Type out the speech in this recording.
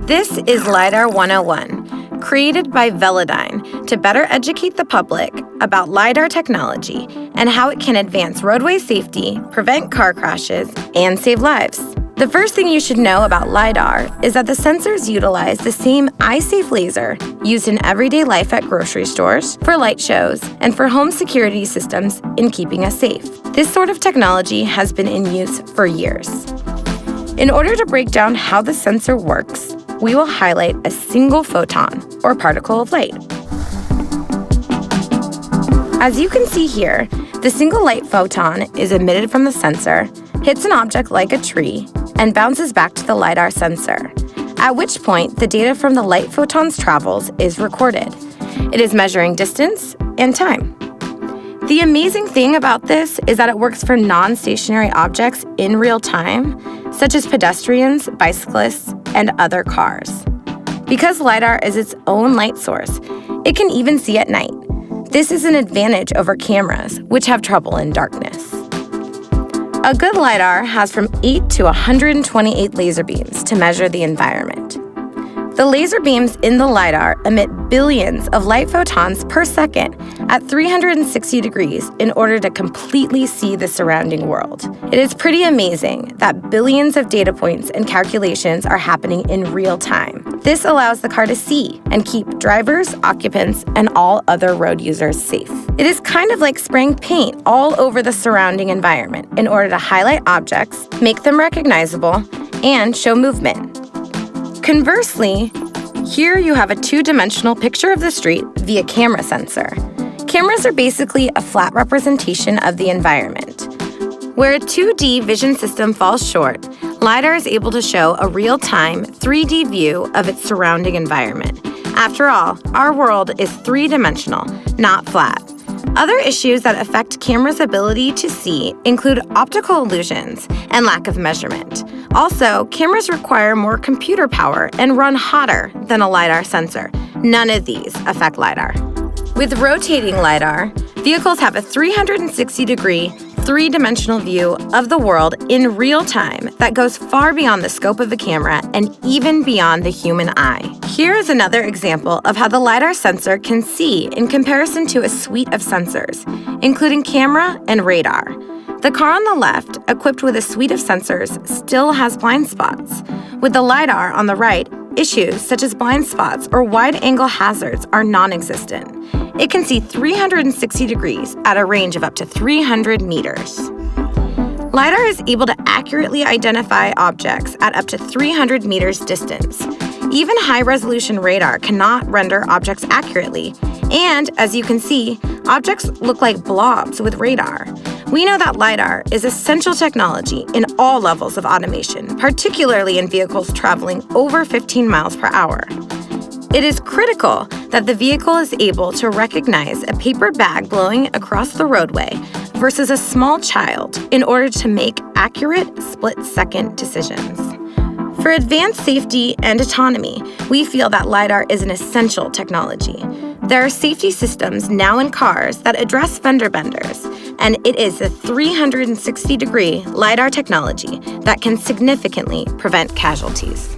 This is Lidar 101, created by Velodyne to better educate the public about Lidar technology and how it can advance roadway safety, prevent car crashes, and save lives. The first thing you should know about Lidar is that the sensors utilize the same eye-safe laser used in everyday life at grocery stores, for light shows, and for home security systems in keeping us safe. This sort of technology has been in use for years. In order to break down how the sensor works, we will highlight a single photon, or particle of light. As you can see here, the single light photon is emitted from the sensor, hits an object like a tree, and bounces back to the LiDAR sensor, at which point the data from the light photon's travels is recorded. It is measuring distance and time. The amazing thing about this is that it works for non-stationary objects in real time, such as pedestrians, bicyclists, and other cars. Because LiDAR is its own light source, it can even see at night. This is an advantage over cameras, which have trouble in darkness. A good LiDAR has from 8 to 128 laser beams to measure the environment. The laser beams in the LiDAR emit billions of light photons per second at 360 degrees in order to completely see the surrounding world. It is pretty amazing that billions of data points and calculations are happening in real time. This allows the car to see and keep drivers, occupants, and all other road users safe. It is kind of like spraying paint all over the surrounding environment in order to highlight objects, make them recognizable, and show movement. Conversely, here you have a two-dimensional picture of the street via camera sensor. Cameras are basically a flat representation of the environment. Where a 2D vision system falls short, LiDAR is able to show a real-time 3D view of its surrounding environment. After all, our world is three-dimensional, not flat. Other issues that affect cameras' ability to see include optical illusions and lack of measurement. Also, cameras require more computer power and run hotter than a LiDAR sensor. None of these affect LiDAR. With rotating LiDAR, vehicles have a 360-degree, three-dimensional view of the world in real time that goes far beyond the scope of the camera and even beyond the human eye. Here is another example of how the LiDAR sensor can see in comparison to a suite of sensors, including camera and radar. The car on the left, equipped with a suite of sensors, still has blind spots. With the LiDAR on the right, issues such as blind spots or wide-angle hazards are non-existent. It can see 360 degrees at a range of up to 300 meters. LiDAR is able to accurately identify objects at up to 300 meters distance. Even high-resolution radar cannot render objects accurately, and as you can see, objects look like blobs with radar. We know that LiDAR is essential technology in all levels of automation, particularly in vehicles traveling over 15 miles per hour. It is critical that the vehicle is able to recognize a paper bag blowing across the roadway versus a small child in order to make accurate split-second decisions. For advanced safety and autonomy, we feel that LiDAR is an essential technology. There are safety systems now in cars that address fender benders, and it is the 360-degree LiDAR technology that can significantly prevent casualties.